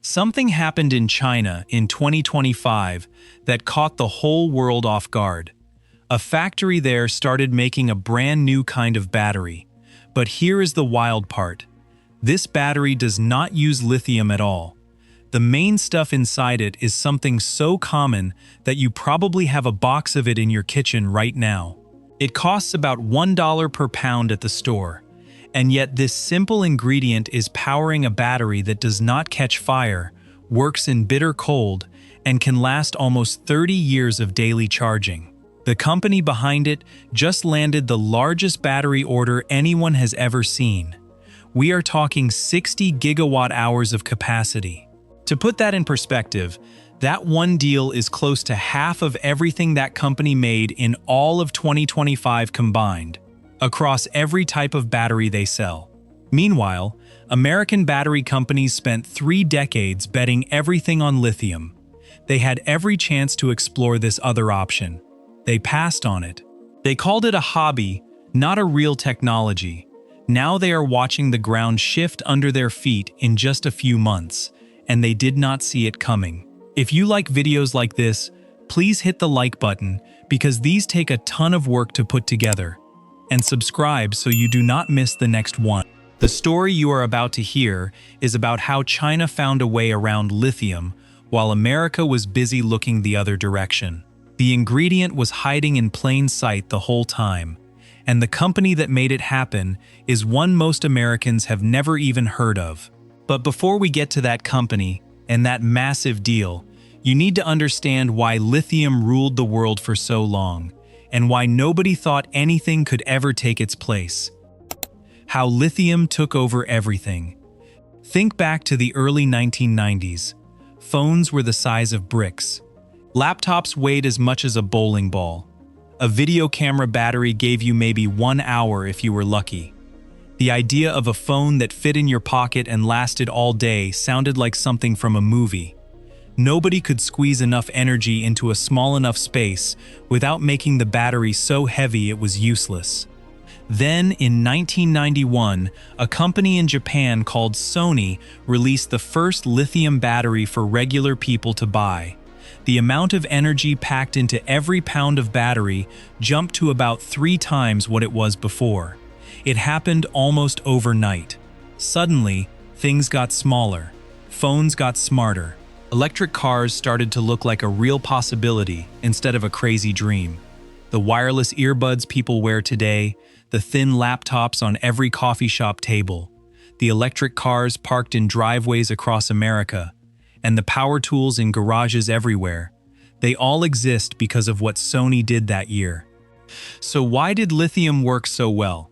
Something happened in China in 2025 that caught the whole world off guard. A factory there started making a brand new kind of battery. But here is the wild part. This battery does not use lithium at all. The main stuff inside it is something so common that you probably have a box of it in your kitchen right now. It costs about $1 per pound at the store. And yet this simple ingredient is powering a battery that does not catch fire, works in bitter cold, and can last almost 30 years of daily charging. The company behind it just landed the largest battery order anyone has ever seen. We are talking 60 gigawatt-hours of capacity. To put that in perspective, that one deal is close to half of everything that company made in all of 2025 combined, across every type of battery they sell. Meanwhile, American battery companies spent 3 decades betting everything on lithium. They had every chance to explore this other option. They passed on it. They called it a hobby, not a real technology. Now they are watching the ground shift under their feet in just a few months, and they did not see it coming. If you like videos like this, please hit the like button because these take a ton of work to put together. And subscribe so you do not miss the next one. The story you are about to hear is about how China found a way around lithium while America was busy looking the other direction. The ingredient was hiding in plain sight the whole time, and the company that made it happen is one most Americans have never even heard of. But before we get to that company and that massive deal, you need to understand why lithium ruled the world for so long, and why nobody thought anything could ever take its place. How lithium took over everything. Think back to the early 1990s. Phones were the size of bricks. Laptops weighed as much as a bowling ball. A video camera battery gave you maybe 1 hour if you were lucky. The idea of a phone that fit in your pocket and lasted all day sounded like something from a movie. Nobody could squeeze enough energy into a small enough space without making the battery so heavy it was useless. Then, in 1991, a company in Japan called Sony released the first lithium battery for regular people to buy. The amount of energy packed into every pound of battery jumped to about 3 times what it was before. It happened almost overnight. Suddenly, things got smaller. Phones got smarter. Electric cars started to look like a real possibility instead of a crazy dream. The wireless earbuds people wear today, the thin laptops on every coffee shop table, the electric cars parked in driveways across America, and the power tools in garages everywhere, they all exist because of what Sony did that year. So why did lithium work so well?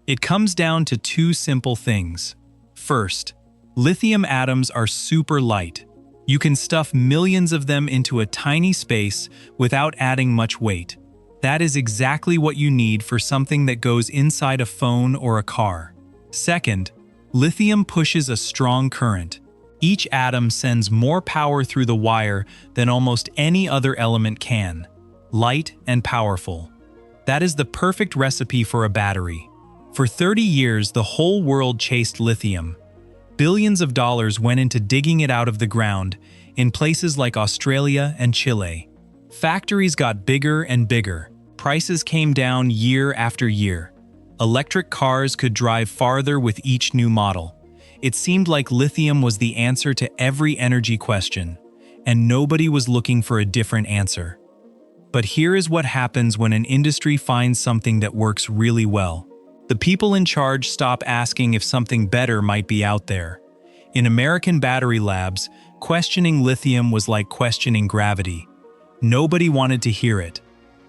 It comes down to 2 simple things. First, lithium atoms are super light. You can stuff millions of them into a tiny space without adding much weight. That is exactly what you need for something that goes inside a phone or a car. Second, lithium pushes a strong current. Each atom sends more power through the wire than almost any other element can. Light and powerful. That is the perfect recipe for a battery. For 30 years, the whole world chased lithium. Billions of dollars went into digging it out of the ground in places like Australia and Chile. Factories got bigger and bigger. Prices came down year after year. Electric cars could drive farther with each new model. It seemed like lithium was the answer to every energy question, and nobody was looking for a different answer. But here is what happens when an industry finds something that works really well. The people in charge stop asking if something better might be out there. In American battery labs, questioning lithium was like questioning gravity. Nobody wanted to hear it.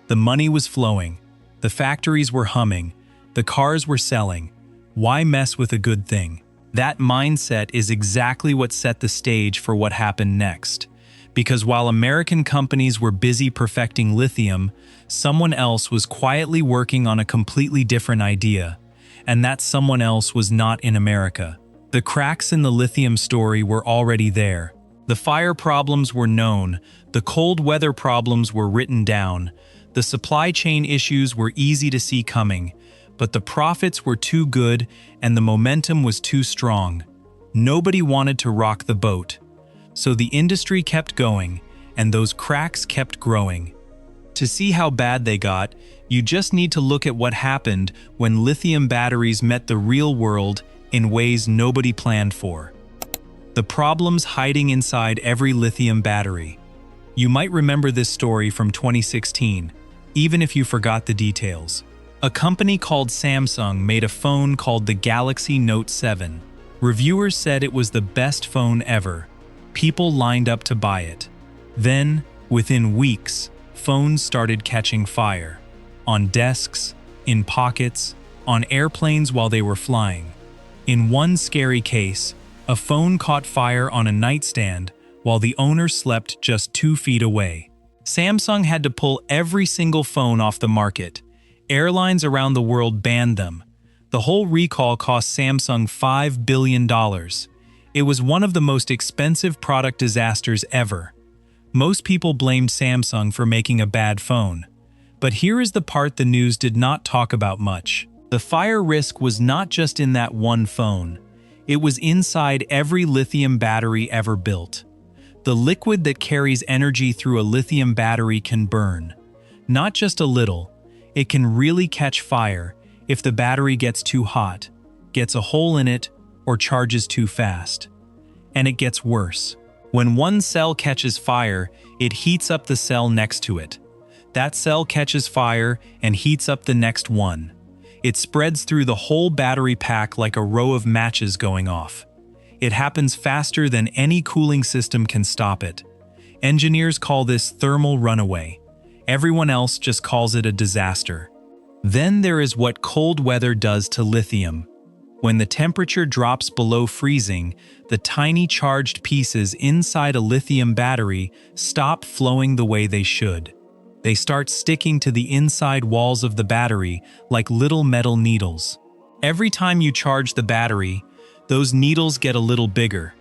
The money was flowing. The factories were humming. The cars were selling. Why mess with a good thing? That mindset is exactly what set the stage for what happened next. Because while American companies were busy perfecting lithium, someone else was quietly working on a completely different idea, and that someone else was not in America. The cracks in the lithium story were already there. The fire problems were known, the cold weather problems were written down, the supply chain issues were easy to see coming, but the profits were too good and the momentum was too strong. Nobody wanted to rock the boat. So the industry kept going, and those cracks kept growing. To see how bad they got, you just need to look at what happened when lithium batteries met the real world in ways nobody planned for. The problems hiding inside every lithium battery. You might remember this story from 2016, even if you forgot the details. A company called Samsung made a phone called the Galaxy Note 7. Reviewers said it was the best phone ever. People lined up to buy it. Then, within weeks, phones started catching fire. On desks, in pockets, on airplanes while they were flying. In one scary case, a phone caught fire on a nightstand while the owner slept just 2 feet away. Samsung had to pull every single phone off the market. Airlines around the world banned them. The whole recall cost Samsung $5 billion. It was one of the most expensive product disasters ever. Most people blamed Samsung for making a bad phone. But here is the part the news did not talk about much. The fire risk was not just in that one phone. It was inside every lithium battery ever built. The liquid that carries energy through a lithium battery can burn. Not just a little. It can really catch fire if the battery gets too hot, gets a hole in it, or charges too fast. And it gets worse. When one cell catches fire, it heats up the cell next to it. That cell catches fire and heats up the next one. It spreads through the whole battery pack like a row of matches going off. It happens faster than any cooling system can stop it. Engineers call this thermal runaway. Everyone else just calls it a disaster. Then there is what cold weather does to lithium. When the temperature drops below freezing, the tiny charged pieces inside a lithium battery stop flowing the way they should. They start sticking to the inside walls of the battery like little metal needles. Every time you charge the battery, those needles get a little bigger.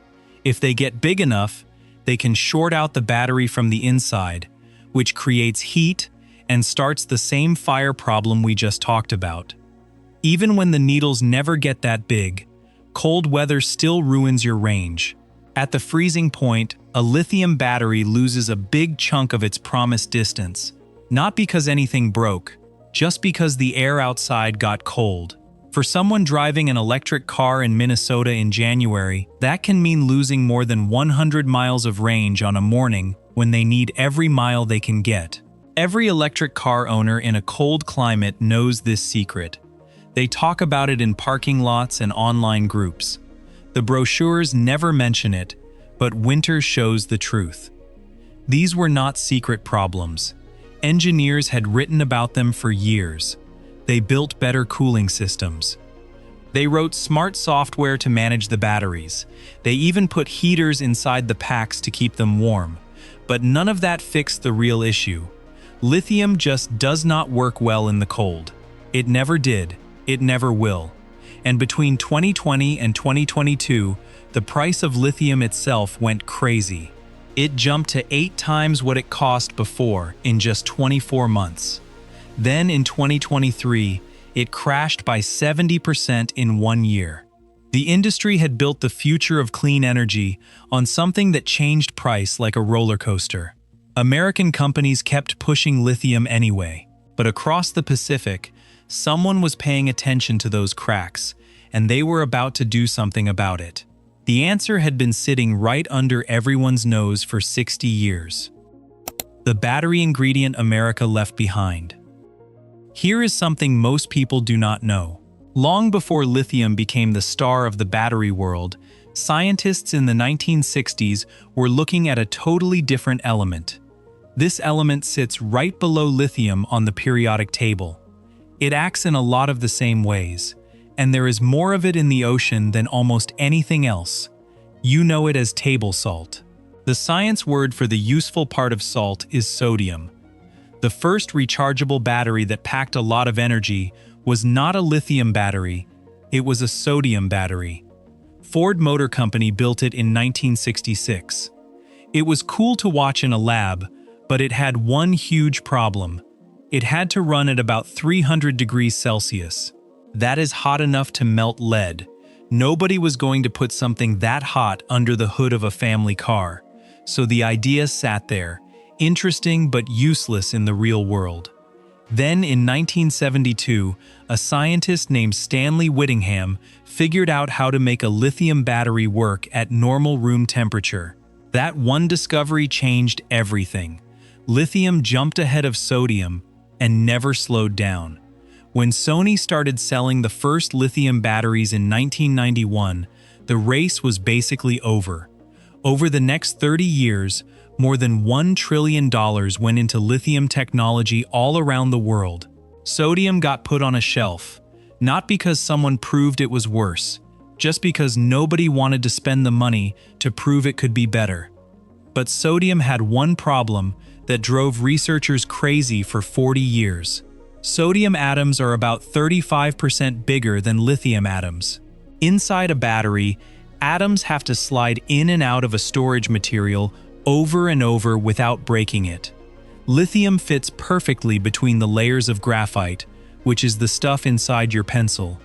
If they get big enough, they can short out the battery from the inside, which creates heat and starts the same fire problem we just talked about. Even when the needles never get that big, cold weather still ruins your range. At the freezing point, a lithium battery loses a big chunk of its promised distance, not because anything broke, just because the air outside got cold. For someone driving an electric car in Minnesota in January, that can mean losing more than 100 miles of range on a morning when they need every mile they can get. Every electric car owner in a cold climate knows this secret. They talk about it in parking lots and online groups. The brochures never mention it, but winter shows the truth. These were not secret problems. Engineers had written about them for years. They built better cooling systems. They wrote smart software to manage the batteries. They even put heaters inside the packs to keep them warm. But none of that fixed the real issue. Lithium just does not work well in the cold. It never did. It never will. And between 2020 and 2022, the price of lithium itself went crazy. It jumped to 8 times what it cost before in just 24 months. Then in 2023, it crashed by 70% in 1 year. The industry had built the future of clean energy on something that changed price like a roller coaster. American companies kept pushing lithium anyway, but across the Pacific, someone was paying attention to those cracks, and they were about to do something about it. The answer had been sitting right under everyone's nose for 60 years. The battery ingredient America left behind. Here is something most people do not know. Long before lithium became the star of the battery world, scientists in the 1960s were looking at a totally different element. This element sits right below lithium on the periodic table. It acts in a lot of the same ways, and there is more of it in the ocean than almost anything else. You know it as table salt. The science word for the useful part of salt is sodium. The first rechargeable battery that packed a lot of energy was not a lithium battery, it was a sodium battery. Ford Motor Company built it in 1966. It was cool to watch in a lab, but it had one huge problem. It had to run at about 300 degrees Celsius. That is hot enough to melt lead. Nobody was going to put something that hot under the hood of a family car. so the idea sat there, interesting but useless in the real world. Then in 1972, a scientist named Stanley Whittingham figured out how to make a lithium battery work at normal room temperature. That one discovery changed everything. Lithium jumped ahead of sodium and never slowed down. When Sony started selling the first lithium batteries in 1991, the race was basically over. Over the next 30 years, more than $1 trillion went into lithium technology all around the world. Sodium got put on a shelf, not because someone proved it was worse, just because nobody wanted to spend the money to prove it could be better. But sodium had one problem that drove researchers crazy for 40 years. Sodium atoms are about 35% bigger than lithium atoms. Inside a battery, atoms have to slide in and out of a storage material over and over without breaking it. Lithium fits perfectly between the layers of graphite, which is the stuff inside your pencil.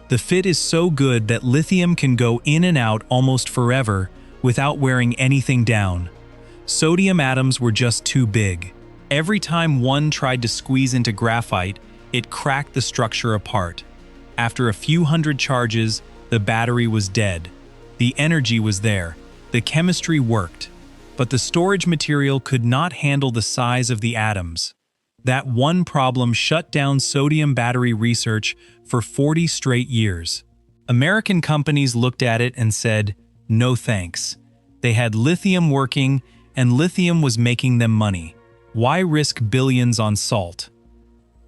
The fit is so good that lithium can go in and out almost forever without wearing anything down. Sodium atoms were just too big. Every time one tried to squeeze into graphite, it cracked the structure apart. After a few hundred charges, the battery was dead. The energy was there. The chemistry worked. But the storage material could not handle the size of the atoms. That one problem shut down sodium battery research for 40 straight years. American companies looked at it and said, no thanks. They had lithium working, and lithium was making them money. Why risk billions on salt?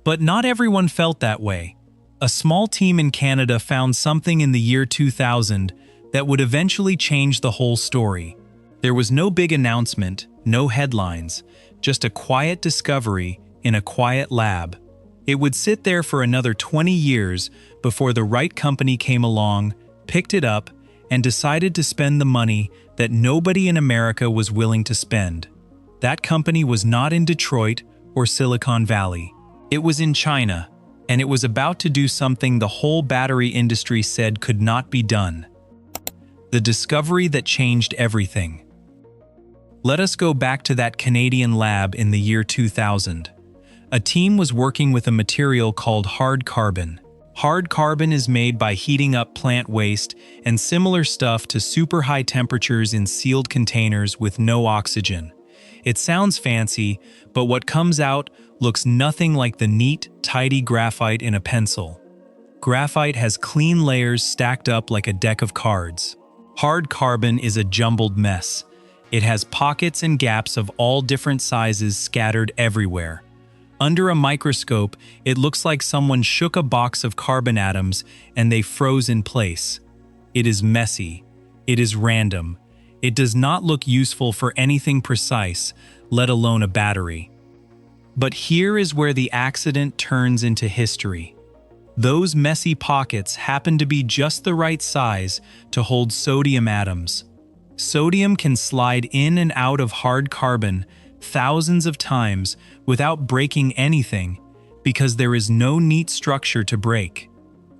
But not everyone felt that way. A small team in Canada found something in the year 2000 that would eventually change the whole story. There was no big announcement, no headlines, just a quiet discovery in a quiet lab. It would sit there for another 20 years before the right company came along, picked it up, and decided to spend the money that nobody in America was willing to spend. That company was not in Detroit or Silicon Valley. It was in China, and it was about to do something the whole battery industry said could not be done. The discovery that changed everything. Let us go back to that Canadian lab in the year 2000. A team was working with a material called hard carbon. Hard carbon is made by heating up plant waste and similar stuff to super high temperatures in sealed containers with no oxygen. It sounds fancy, but what comes out looks nothing like the neat, tidy graphite in a pencil. Graphite has clean layers stacked up like a deck of cards. Hard carbon is a jumbled mess. It has pockets and gaps of all different sizes scattered everywhere. Under a microscope, it looks like someone shook a box of carbon atoms and they froze in place. It is messy. It is random. It does not look useful for anything precise, let alone a battery. But here is where the accident turns into history. Those messy pockets happen to be just the right size to hold sodium atoms. Sodium can slide in and out of hard carbon thousands of times without breaking anything because there is no neat structure to break.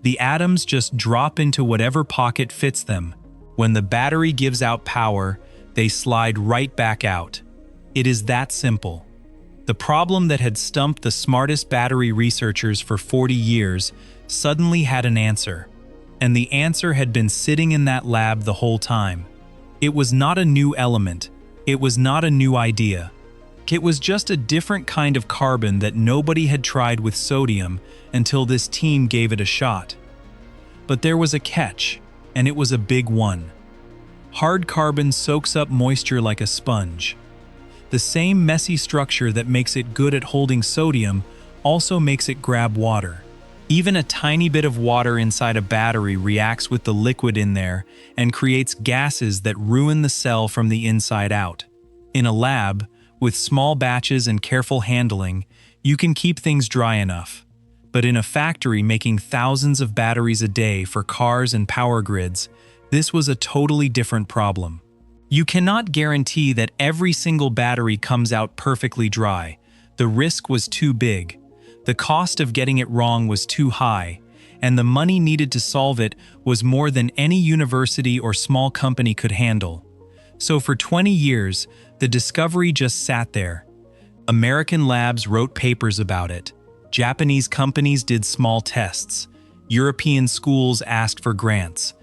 The atoms just drop into whatever pocket fits them. When the battery gives out power, they slide right back out. It is that simple. The problem that had stumped the smartest battery researchers for 40 years suddenly had an answer. And the answer had been sitting in that lab the whole time. It was not a new element. It was not a new idea. It was just a different kind of carbon that nobody had tried with sodium until this team gave it a shot. But there was a catch, and it was a big one. Hard carbon soaks up moisture like a sponge. The same messy structure that makes it good at holding sodium also makes it grab water. Even a tiny bit of water inside a battery reacts with the liquid in there and creates gases that ruin the cell from the inside out. In a lab, with small batches and careful handling, you can keep things dry enough. But in a factory making thousands of batteries a day for cars and power grids, this was a totally different problem. You cannot guarantee that every single battery comes out perfectly dry. The risk was too big. The cost of getting it wrong was too high, and the money needed to solve it was more than any university or small company could handle. So for 20 years, the discovery just sat there. American labs wrote papers about it. Japanese companies did small tests. European schools asked for grants.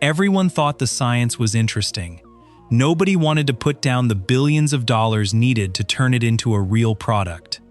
Everyone thought the science was interesting. Nobody wanted to put down the billions of dollars needed to turn it into a real product.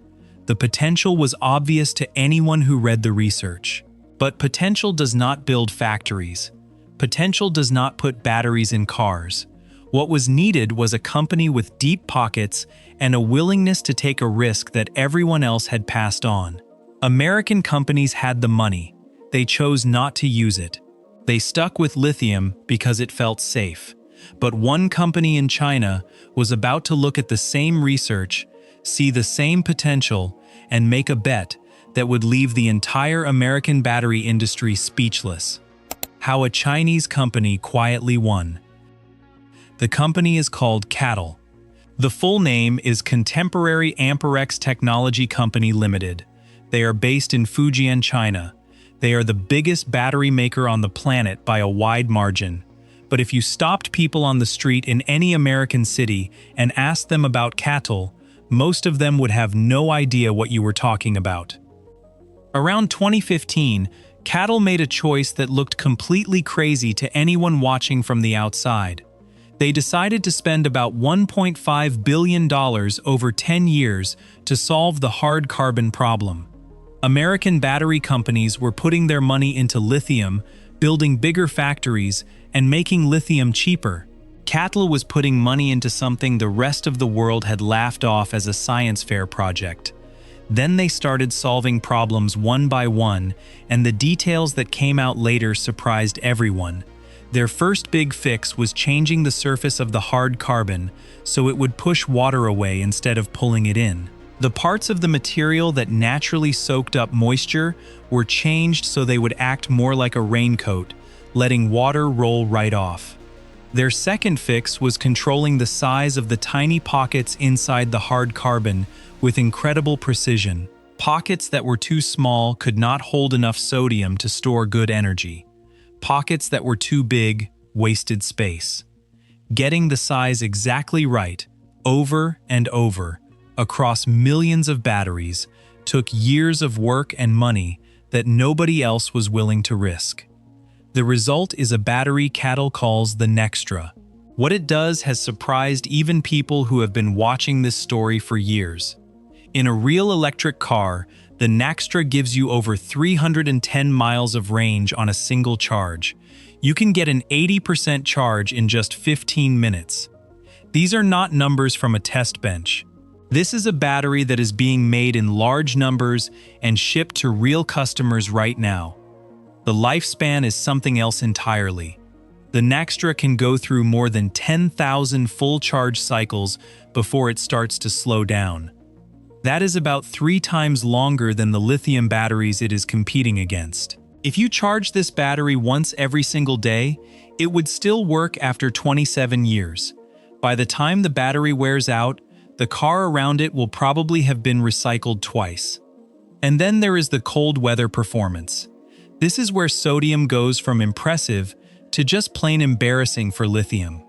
The potential was obvious to anyone who read the research. But potential does not build factories. Potential does not put batteries in cars. What was needed was a company with deep pockets and a willingness to take a risk that everyone else had passed on. American companies had the money. They chose not to use it. They stuck with lithium because it felt safe. But one company in China was about to look at the same research, see the same potential, and make a bet that would leave the entire American battery industry speechless. How a Chinese company quietly won. The company is called CATL. The full name is Contemporary Amperex Technology Company Limited. They are based in Fujian, China. They are the biggest battery maker on the planet by a wide margin. But if you stopped people on the street in any American city and asked them about CATL, most of them would have no idea what you were talking about. Around 2015, CATL made a choice that looked completely crazy to anyone watching from the outside. They decided to spend about $1.5 billion over 10 years to solve the hard carbon problem. American battery companies were putting their money into lithium, building bigger factories, and making lithium cheaper. CATL was putting money into something the rest of the world had laughed off as a science fair project. Then they started solving problems one by one, and the details that came out later surprised everyone. Their first big fix was changing the surface of the hard carbon so it would push water away instead of pulling it in. The parts of the material that naturally soaked up moisture were changed so they would act more like a raincoat, letting water roll right off. Their second fix was controlling the size of the tiny pockets inside the hard carbon with incredible precision. Pockets that were too small could not hold enough sodium to store good energy. Pockets that were too big wasted space. Getting the size exactly right, over and over, across millions of batteries, took years of work and money that nobody else was willing to risk. The result is a battery CATL calls the Nextra. What it does has surprised even people who have been watching this story for years. In a real electric car, the Nextra gives you over 310 miles of range on a single charge. You can get an 80% charge in just 15 minutes. These are not numbers from a test bench. This is a battery that is being made in large numbers and shipped to real customers right now. The lifespan is something else entirely. The Nextra can go through more than 10,000 full charge cycles before it starts to slow down. That is about 3 times longer than the lithium batteries it is competing against. If you charge this battery once every single day, it would still work after 27 years. By the time the battery wears out, the car around it will probably have been recycled twice. And then there is the cold weather performance. This is where sodium goes from impressive to just plain embarrassing for lithium.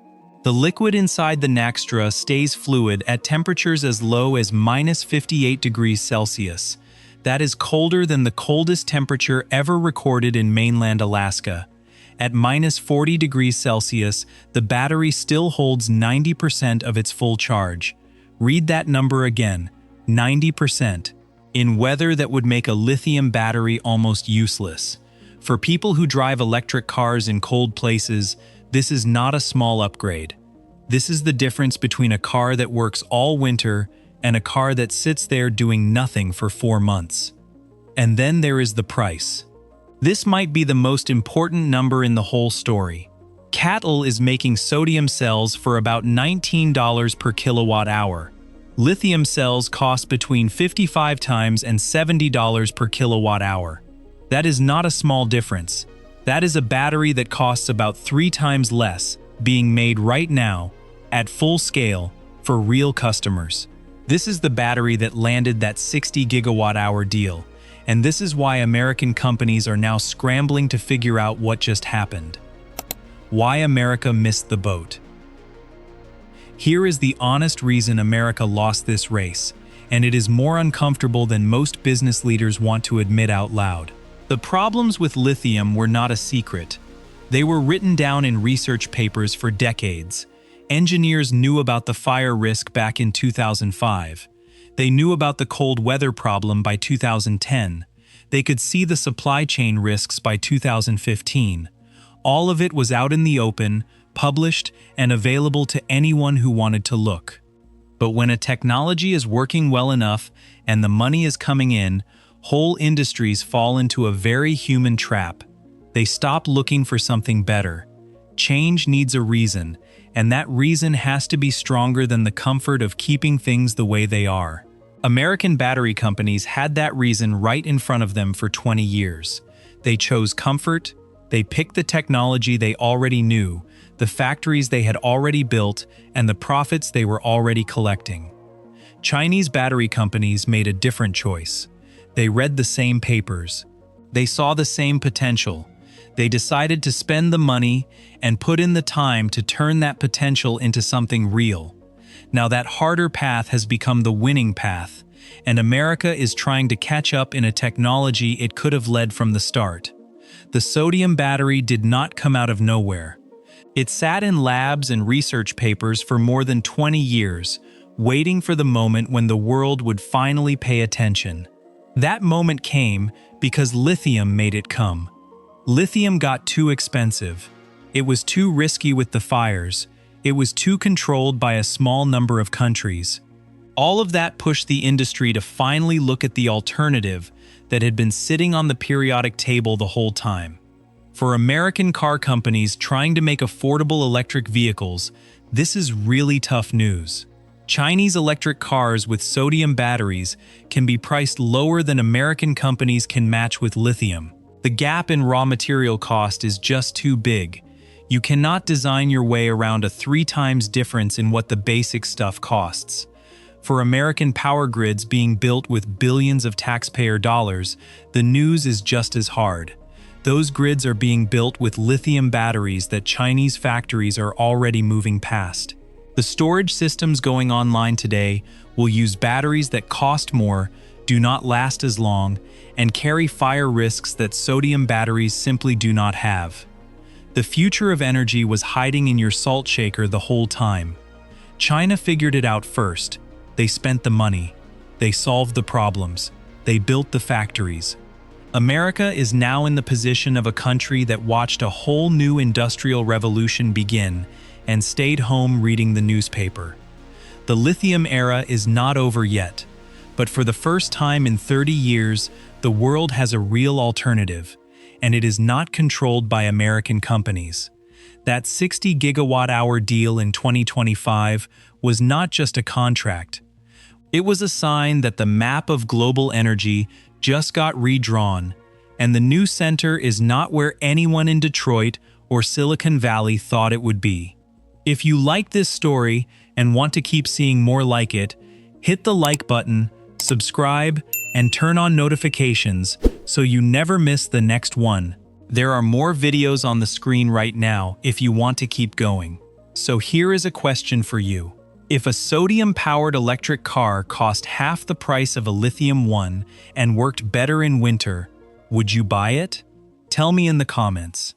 The liquid inside the Nextra stays fluid at temperatures as low as -58 degrees Celsius. That is colder than the coldest temperature ever recorded in mainland Alaska. At -40 degrees Celsius, the battery still holds 90% of its full charge. Read that number again, 90%. In weather that would make a lithium battery almost useless. For people who drive electric cars in cold places, this is not a small upgrade. This is the difference between a car that works all winter and a car that sits there doing nothing for 4 months. And then there is the price. This might be the most important number in the whole story. CATL is making sodium cells for about $19 per kilowatt hour. Lithium cells cost between 55 times and $70 per kilowatt hour. That is not a small difference. That is a battery that costs about 3 times less, being made right now, at full scale, for real customers. This is the battery that landed that 60 gigawatt-hour deal, and this is why American companies are now scrambling to figure out what just happened. Why America missed the boat. Here is the honest reason America lost this race, and it is more uncomfortable than most business leaders want to admit out loud. The problems with lithium were not a secret. They were written down in research papers for decades. Engineers knew about the fire risk back in 2005. They knew about the cold weather problem by 2010. They could see the supply chain risks by 2015. All of it was out in the open, published, and available to anyone who wanted to look. But when a technology is working well enough and the money is coming in, whole industries fall into a very human trap. They stop looking for something better. Change needs a reason, and that reason has to be stronger than the comfort of keeping things the way they are. American battery companies had that reason right in front of them for 20 years. They chose comfort, they picked the technology they already knew, the factories they had already built, and the profits they were already collecting. Chinese battery companies made a different choice. They read the same papers. They saw the same potential. They decided to spend the money and put in the time to turn that potential into something real. Now that harder path has become the winning path, and America is trying to catch up in a technology it could have led from the start. The sodium battery did not come out of nowhere. It sat in labs and research papers for more than 20 years, waiting for the moment when the world would finally pay attention. That moment came because lithium made it come. Lithium got too expensive. It was too risky with the fires. It was too controlled by a small number of countries. All of that pushed the industry to finally look at the alternative that had been sitting on the periodic table the whole time. For American car companies trying to make affordable electric vehicles, this is really tough news. Chinese electric cars with sodium batteries can be priced lower than American companies can match with lithium. The gap in raw material cost is just too big. You cannot design your way around a 3 times difference in what the basic stuff costs. For American power grids being built with billions of taxpayer dollars, the news is just as hard. Those grids are being built with lithium batteries that Chinese factories are already moving past. The storage systems going online today will use batteries that cost more, do not last as long, and carry fire risks that sodium batteries simply do not have. The future of energy was hiding in your salt shaker the whole time. China figured it out first. They spent the money. They solved the problems. They built the factories. America is now in the position of a country that watched a whole new industrial revolution begin and stayed home reading the newspaper. The lithium era is not over yet, but for the first time in 30 years, the world has a real alternative, and it is not controlled by American companies. That 60 gigawatt-hour deal in 2025 was not just a contract. It was a sign that the map of global energy just got redrawn, and the new center is not where anyone in Detroit or Silicon Valley thought it would be. If you like this story and want to keep seeing more like it, hit the like button, subscribe, and turn on notifications so you never miss the next one. There are more videos on the screen right now if you want to keep going. So here is a question for you. If a sodium-powered electric car cost half the price of a lithium one and worked better in winter, would you buy it? Tell me in the comments.